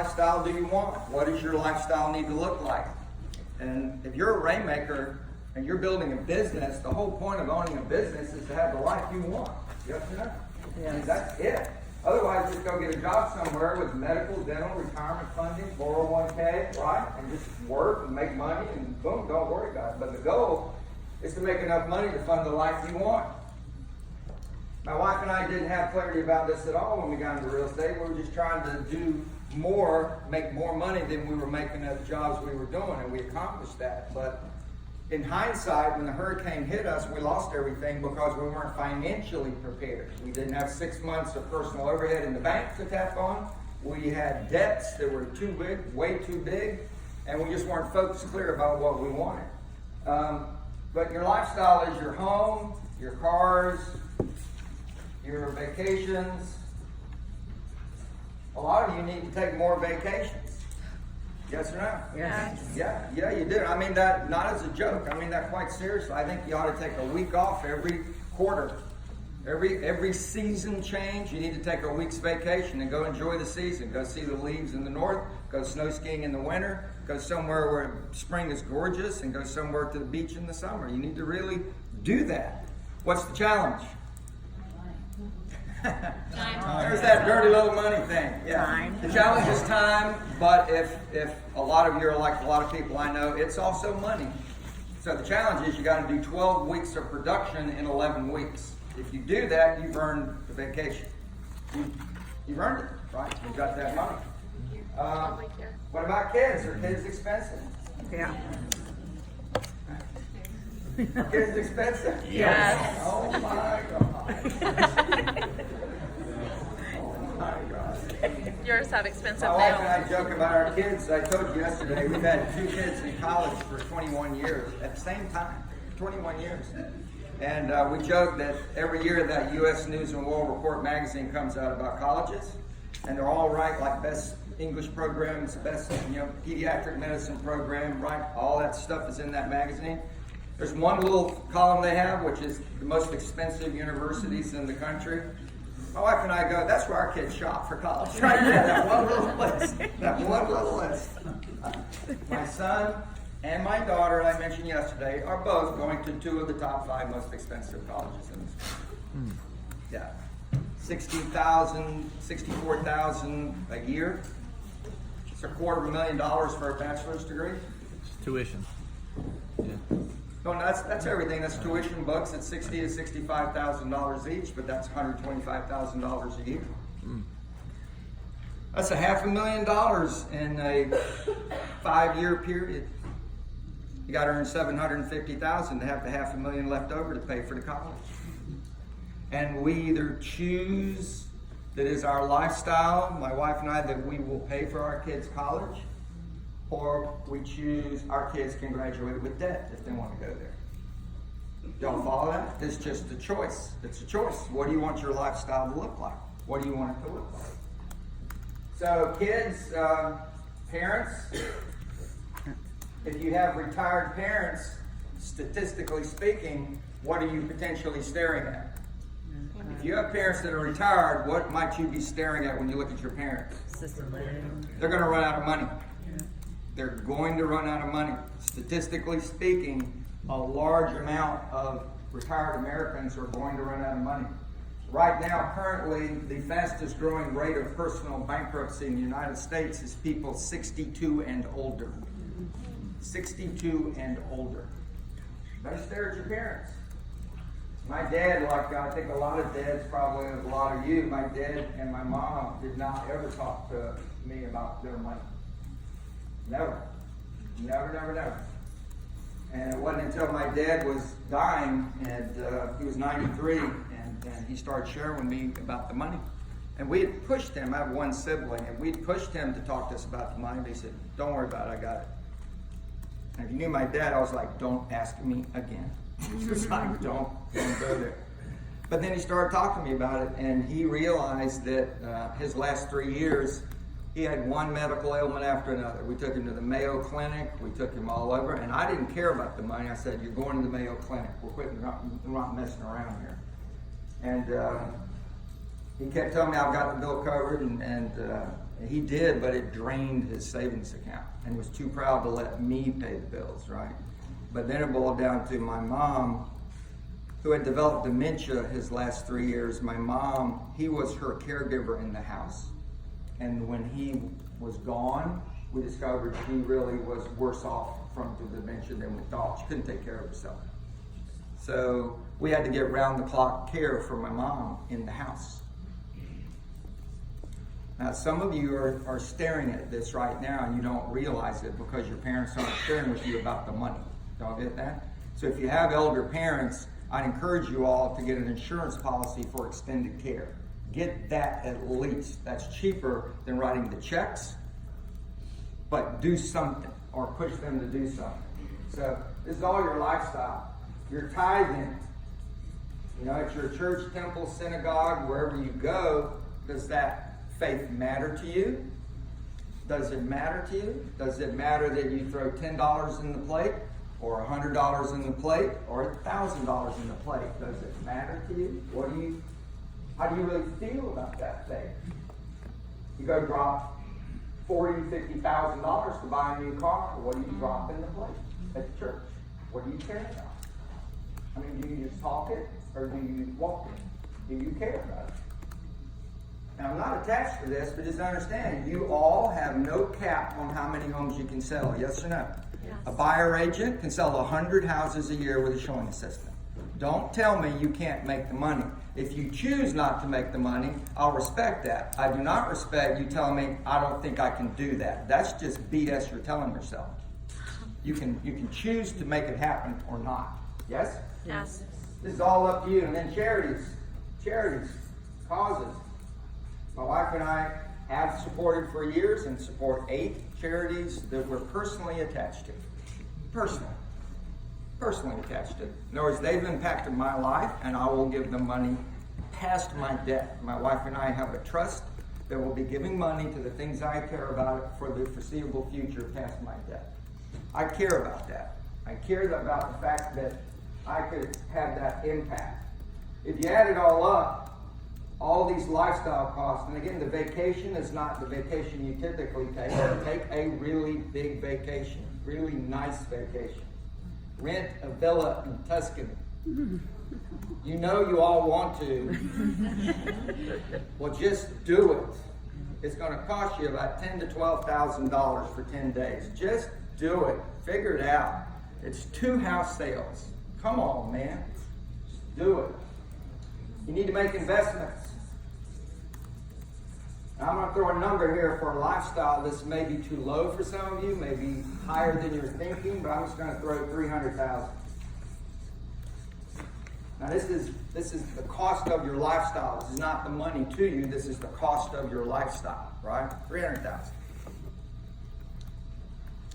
lifestyle do you want? What does your lifestyle need to look like? And if you're a rainmaker and you're building a business, the whole point of owning a business is to have the life you want. Yes or no? Yes. I mean, that's it. Otherwise, just go get a job somewhere with medical, dental, retirement funding, 401k, right? And just work and make money and boom, don't worry about it. But the goal is to make enough money to fund the life you want. My wife and I didn't have clarity about this at all when we got into real estate. We were just trying to do more, make more money than we were making at the jobs we were doing, and we accomplished that. But in hindsight, when the hurricane hit us, we lost everything because we weren't financially prepared. We didn't have 6 months of personal overhead in the bank to tap on. We had debts that were too big, way too big, and we just weren't focused clear about what we wanted. But your lifestyle is your home, your cars, your vacations. A lot of you need to take more vacations. Yes or no? Yes. Yeah, you do. I mean that not as a joke. I mean that quite seriously. I think you ought to take a week off every quarter. Every season change, you need to take a week's vacation and go enjoy the season. Go see the leaves in the north, go snow skiing in the winter, go somewhere where spring is gorgeous, and go somewhere to the beach in the summer. You need to really do that. What's the challenge? There's that dirty little money thing. Yeah. Time. The challenge is time, but if a lot of you are like a lot of people I know, it's also money. So the challenge is you got to do 12 weeks of production in 11 weeks. If you do that, you've earned the vacation. You've earned it, right? You've got that money. What about kids? Are kids expensive? Yeah. Are kids expensive? Yes. Oh my God. Yours have expensive My wife and nails. I joke about our kids. I told you yesterday, we've had 2 kids in college for 21 years at the same time. 21 years. And we joke that every year that U.S. News and World Report magazine comes out about colleges, and they're all right, like best English programs, best pediatric medicine program, right? All that stuff is in that magazine. There's one little column they have, which is the most expensive universities in the country. My wife and I go, that's where our kids shop for college, right there, that one little list. That one little list. My son and my daughter, I mentioned yesterday, are both going to 2 of the top 5 most expensive colleges in this country. Yeah. $60,000, $64,000 a year. It's $250,000 for a bachelor's degree. It's tuition. Yeah. No, that's everything. That's tuition, books. It's $60,000 to $65,000 each, but that's $125,000 a year. That's $500,000 in a 5-year period. You got to earn $750,000 to have the $500,000 left over to pay for the college. And we either choose that is our lifestyle, my wife and I, that we will pay for our kids' college, or we choose our kids can graduate with debt if they want to go there. Y'all follow that? It's just a choice. It's a choice. What do you want your lifestyle to look like? What do you want it to look like? So kids, parents, if you have retired parents, statistically speaking, what are you potentially staring at? If you have parents that are retired, what might you be staring at when you look at your parents? Assisted living. They're going to run out of money. They're going to run out of money. Statistically speaking, a large amount of retired Americans are going to run out of money. Right now, currently, the fastest growing rate of personal bankruptcy in the United States is people 62 and older. 62 and older. Don't stare at your parents. My dad, like I think a lot of dads, probably a lot of you, my dad and my mom did not ever talk to me about their money. Never. Never. And it wasn't until my dad was dying, and he was 93, and he started sharing with me about the money. And we had pushed him, I have one sibling, and we'd pushed him to talk to us about the money. But he said, don't worry about it, I got it. And if you knew my dad, I was like, don't ask me again. He was like, don't go there. But then he started talking to me about it, and he realized that his last 3 years, he had one medical ailment after another. We took him to the Mayo Clinic. We took him all over. And I didn't care about the money. I said, you're going to the Mayo Clinic. We're not messing around here. And he kept telling me I've got the bill covered. And He did, but it drained his savings account and was too proud to let me pay the bills, right? But then it boiled down to my mom, who had developed dementia his last 3 years. My mom, he was her caregiver in the house. And when he was gone, we discovered she really was worse off from the dementia than we thought. She couldn't take care of herself. So we had to get round-the-clock care for my mom in the house. Now, some of you are staring at this right now and you don't realize it because your parents aren't sharing with you about the money. Y'all get that? So if you have elder parents, I'd encourage you all to get an insurance policy for extended care. Get that at least. That's cheaper than writing the checks, but do something or push them to do something. So this is all your lifestyle. Your tithing, you know, at your church, temple, synagogue, wherever you go, does that faith matter to you? Does it matter to you? Does it matter that you throw $10 in the plate or $100 in the plate or $1,000 in the plate? Does it matter to you? How do you really feel about that faith? You go drop $40,000, $50,000 to buy a new car. What do you drop in the plate at the church? What do you care about? I mean, do you just talk it or do you walk it? Do you care about it? Now, I'm not attached to this, but just understand, you all have no cap on how many homes you can sell, yes or no? Yes. A buyer agent can sell 100 houses a year with a showing assistant. Don't tell me you can't make the money. If you choose not to make the money, I'll respect that. I do not respect you telling me, I don't think I can do that. That's just BS you're telling yourself. You can choose to make it happen or not. Yes? Yes. This is all up to you. And then charities, causes. My wife and I have supported for years and support 8 charities that we're personally attached to. Personally attached to. In other words, they've impacted my life and I will give them money past my death. My wife and I have a trust that will be giving money to the things I care about for the foreseeable future past my death. I care about that. I care about the fact that I could have that impact. If you add it all up, all these lifestyle costs, and again, the vacation is not the vacation you typically take. Take a really big vacation, really nice vacation. Rent a villa in Tuscany. You know you all want to. Well, just do it. It's going to cost you about $10,000 to $12,000 for 10 days. Just do it. Figure it out. It's 2 house sales. Come on, man. Just do it. You need to make investments. Now, I'm going to throw a number here for a lifestyle. This may be too low for some of you, maybe higher than you're thinking, but I'm just going to throw $300,000. Now, this is the cost of your lifestyle. This is not the money to you. This is the cost of your lifestyle, right? $300,000.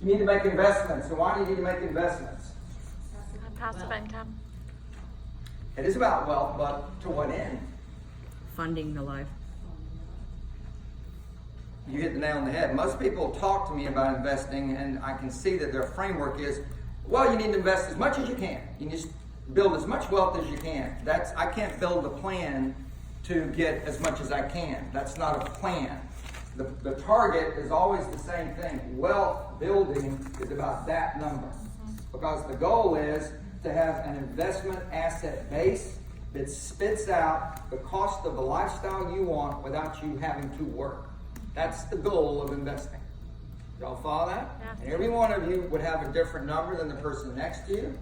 You need to make investments. So why do you need to make investments? Passive income. It is about wealth, but to what end? Funding the life. You hit the nail on the head. Most people talk to me about investing, and I can see that their framework is, well, you need to invest as much as you can. You just build as much wealth as you can. I can't build a plan to get as much as I can. That's not a plan. The target is always the same thing. Wealth building is about that number. Because the goal is to have an investment asset base that spits out the cost of the lifestyle you want without you having to work. That's the goal of investing. Y'all follow that? Yeah. And every one of you would have a different number than the person next to you.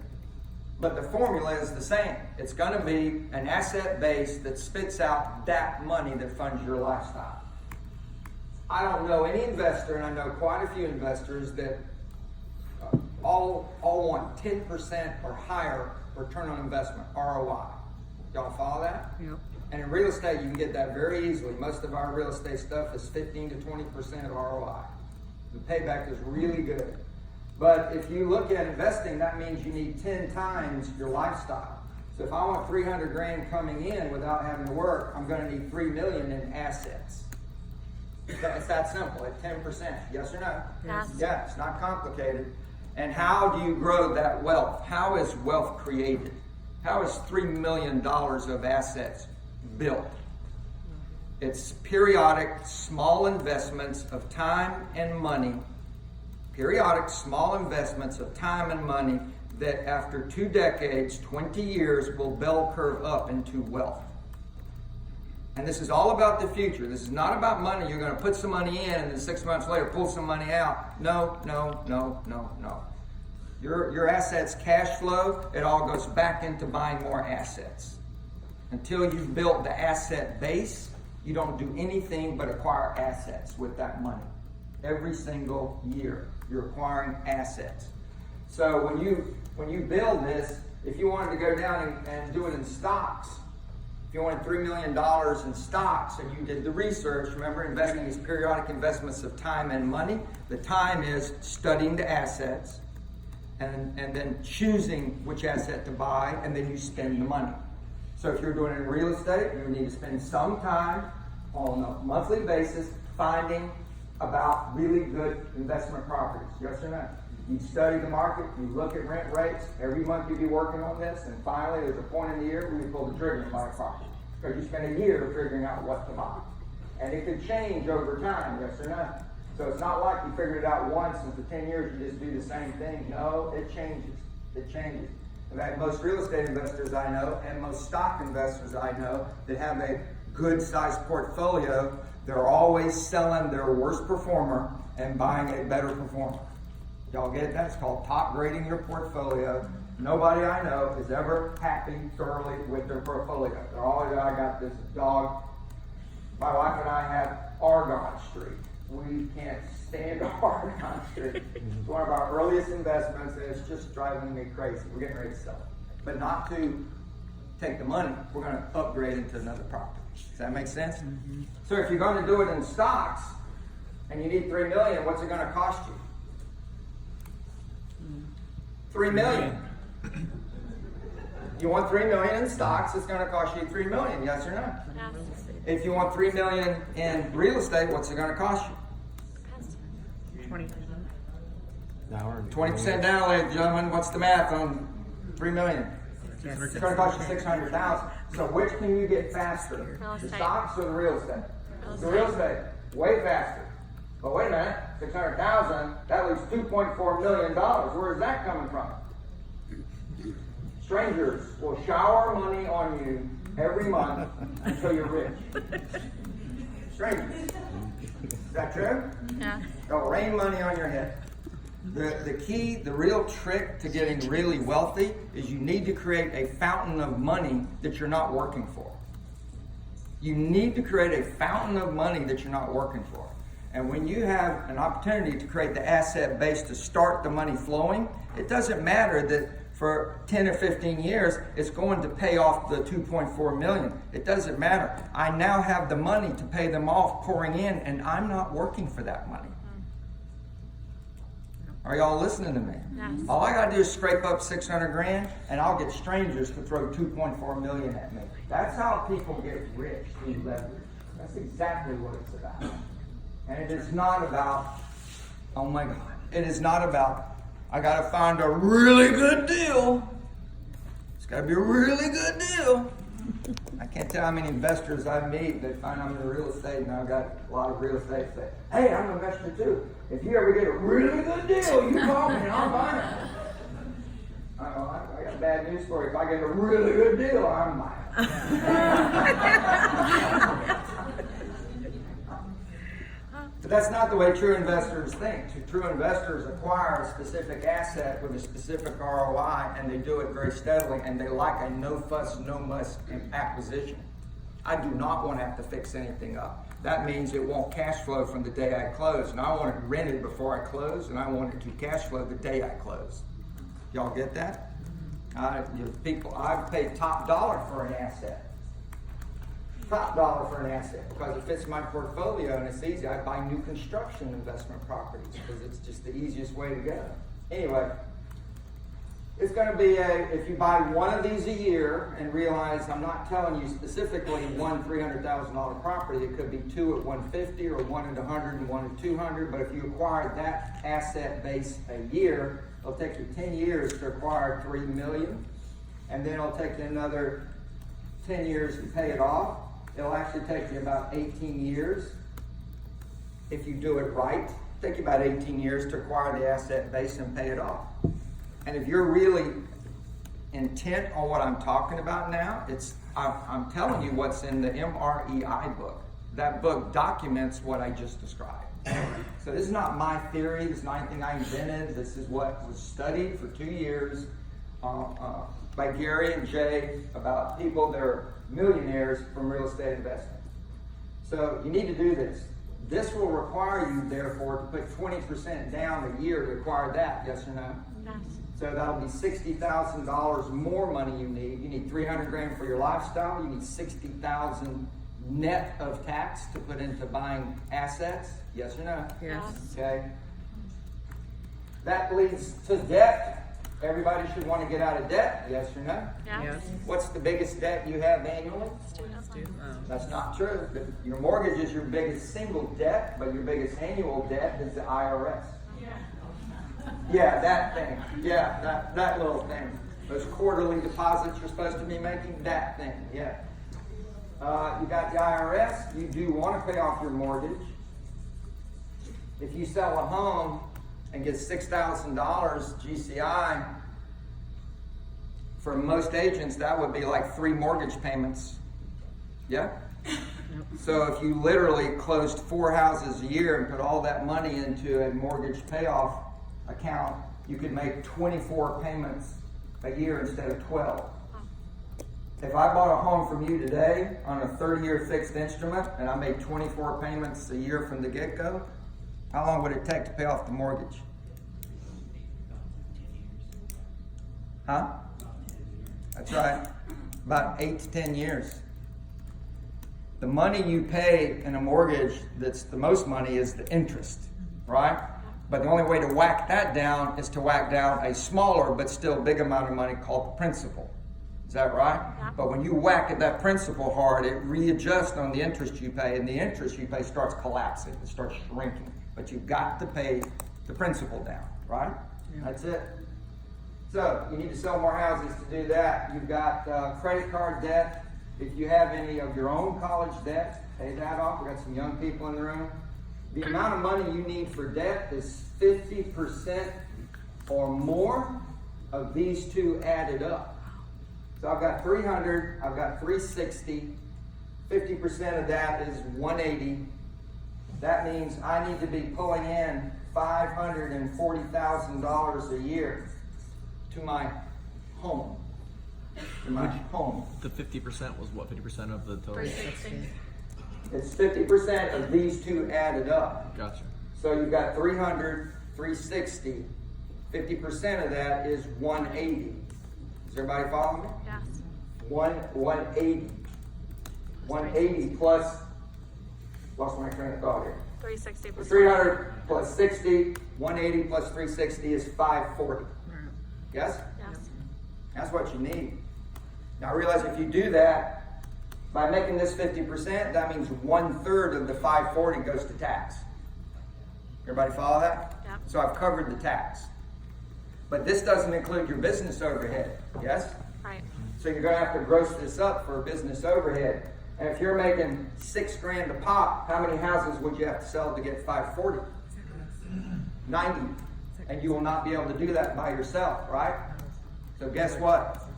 But the formula is the same. It's going to be an asset base that spits out that money that funds your lifestyle. I don't know any investor, and I know quite a few investors that all want 10% or higher return on investment, ROI. Y'all follow that? Yep. And in real estate, you can get that very easily. Most of our real estate stuff is 15 to 20% ROI. The payback is really good. But if you look at investing, that means you need 10 times your lifestyle. So if I want 300 grand coming in without having to work, I'm going to need 3 million in assets. It's that simple, at 10%. Yes or no? Yes. Yeah, it's not complicated. And how do you grow that wealth? How is wealth created? How is $3 million of assets built? It's periodic, small investments of time and money. Periodic, small investments of time and money that after 2 decades, 20 years, will bell curve up into wealth. And this is all about the future. This is not about money. You're going to put some money in and then 6 months later pull some money out. No. Your assets cash flow, it all goes back into buying more assets. Until you've built the asset base, you don't do anything but acquire assets with that money. Every single year, you're acquiring assets. So when you build this, if you wanted to go down and do it in stocks, if you wanted $3 million in stocks and you did the research, remember, investing is periodic investments of time and money. The time is studying the assets and then choosing which asset to buy, and then you spend the money. So if you're doing it in real estate, you need to spend some time on a monthly basis finding about really good investment properties. Yes or no? You study the market, you look at rent rates. Every month you be working on this, and finally there's a point in the year where you pull the trigger and buy a property. Because you spend a year figuring out what to buy. And it could change over time, yes or no? So it's not like you figured it out once and for 10 years you just do the same thing. No, it changes. It changes. In fact, most real estate investors I know and most stock investors I know that have a good sized portfolio, they're always selling their worst performer and buying a better performer. Y'all get that? It's called top grading your portfolio. Nobody I know is ever happy thoroughly with their portfolio. They're always, I got this dog. My wife and I have Argonne Street. We can't stand Argonne Street. It's one of our earliest investments, and it's just driving me crazy. We're getting ready to sell it. But not to take the money. We're going to upgrade into another property. Does that make sense? Mm-hmm. So if you're going to do it in stocks, and you need $3 million, what's it going to cost you? $3 million. You want $3 million in stocks, it's going to cost you $3 million, yes or no? Yes. If you want $3 million in real estate, what's it going to cost you? 20%. 20% down, ladies and gentlemen. What's the math on $3 million? Yes. It's going to cost you $600,000. So which can you get faster? Real The estate. stocks or the real estate? Real The real estate, way faster. But wait a minute, $600,000, that leaves $2.4 million. Where is that coming from? Strangers will shower money on you every month until you're rich. Strangers. Is that true? Yeah. They'll rain money on your head. The key, the real trick to getting really wealthy is you need to create a fountain of money that you're not working for. You need to create a fountain of money that you're not working for. And when you have an opportunity to create the asset base to start the money flowing, it doesn't matter that for 10 or 15 years, it's going to pay off the 2.4 million. It doesn't matter. I now have the money to pay them off pouring in, and I'm not working for that money. Are y'all listening to me? Yes. All I gotta do is scrape up 600 grand, and I'll get strangers to throw 2.4 million at me. That's how people get rich through leverage. That's exactly what it's about. And it is not about, oh my God, it is not about, I gotta find a really good deal. It's gotta be a really good deal. I can't tell how many investors I meet that find I'm in real estate, and I've got a lot of real estate say, hey, I'm an investor too. If you ever get a really good deal, you call me and I'll buy it. I got bad news for you. If I get a really good deal, I'm buying it. But that's not the way true investors think. True investors acquire a specific asset with a specific ROI, and they do it very steadily, and they like a no fuss, no muss acquisition. I do not want to have to fix anything up. That means it won't cash flow from the day I close, and I want it rented before I close, and I want it to cash flow the day I close. Y'all get that? I've paid top dollar for an asset. Top dollar for an asset because it fits my portfolio and it's easy. I buy new construction investment properties because it's just the easiest way to go. Anyway, it's going to be if you buy one of these a year and realize I'm not telling you specifically one $300,000 property, it could be two at 150 or one at 100 and one at 200, but if you acquire that asset base a year, it'll take you 10 years to acquire $3 million, and then it'll take you another 10 years to pay it off. It'll actually take you about 18 years if you do it right. Take you about 18 years to acquire the asset base and pay it off. And if you're really intent on what I'm talking about now, I'm telling you what's in the MREI book. That book documents what I just described. So this is not my theory. This is not anything I invented. This is what was studied for 2 years by Gary and Jay about people that are millionaires from real estate investing. So you need to do this. This will require you, therefore, to put 20% down a year to acquire that. Yes or no? Yes. So that'll be $60,000 more money you need. You need $300,000 for your lifestyle. You need $60,000 net of tax to put into buying assets. Yes or no? Yes. Okay. That leads to debt. Everybody should want to get out of debt. Yes or no? Yes. What's the biggest debt you have annually? Student loan. That's not true. Your mortgage is your biggest single debt, but your biggest annual debt is the IRS. Yeah, that thing. Yeah, that little thing. Those quarterly deposits you're supposed to be making, that thing. Yeah. You got the IRS. You do want to pay off your mortgage. If you sell a home and get $6,000 GCI, for most agents, that would be like 3 mortgage payments. Yeah? So if you literally closed 4 houses a year and put all that money into a mortgage payoff account, you could make 24 payments a year instead of 12. If I bought a home from you today on a 30-year fixed instrument and I made 24 payments a year from the get-go, how long would it take to pay off the mortgage? Huh? That's right. About 8 to 10 years. The money you pay in a mortgage that's the most money is the interest, right? But the only way to whack that down is to whack down a smaller but still big amount of money called the principal. Is that right? Yeah. But when you whack at that principal hard, it readjusts on the interest you pay, and the interest you pay starts collapsing. It starts shrinking. But you've got to pay the principal down, right? Yeah. That's it. So you need to sell more houses to do that. You've got credit card debt. If you have any of your own college debt, pay that off. We've got some young people in the room. The amount of money you need for debt is 50% or more of these two added up. So I've got 300, I've got 360, 50% of that is 180. That means I need to be pulling in $540,000 a year to my home. To my home. The 50% was what? 50% of the total? 360. It's 50% of these two added up. Gotcha. So you've got 300, 360. 50% of that is 180. Does everybody follow me? Yes. 180. 180 plus, lost my train of thought here. 360 plus 300 plus 60, 180 plus 360 is 540. Yes? Yes. That's what you need. Now realize if you do that, by making this 50%, that means 1/3 of the 540 goes to tax. Everybody follow that? Yep. So I've covered the tax. But this doesn't include your business overhead, yes? Right. So you're gonna have to gross this up for business overhead. And if you're making $6,000 a pop, how many houses would you have to sell to get 540? 90. And you will not be able to do that by yourself, right? So guess what?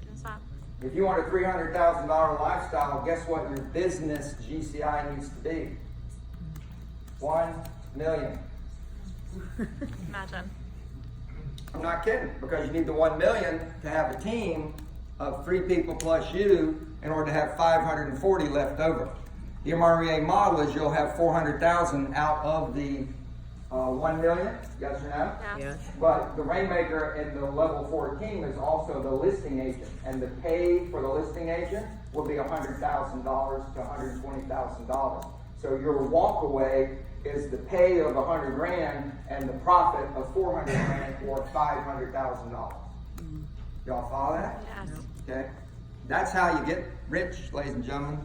Guess what? If you want a $300,000 lifestyle, guess what your business GCI needs to be? 1 million. Imagine. I'm not kidding, because you need the 1 million to have a team of 3 people plus you in order to have 540 left over. The MREA model is you'll have 400,000 out of the 1 million, yes or no? Yes. But the Rainmaker in the level 4 team is also the listing agent, and the pay for the listing agent will be $100,000 to $120,000. So your walk away is the pay of $100,000 and the profit of $400,000 or $500,000. Y'all follow that? Yes. Okay. That's how you get rich, ladies and gentlemen.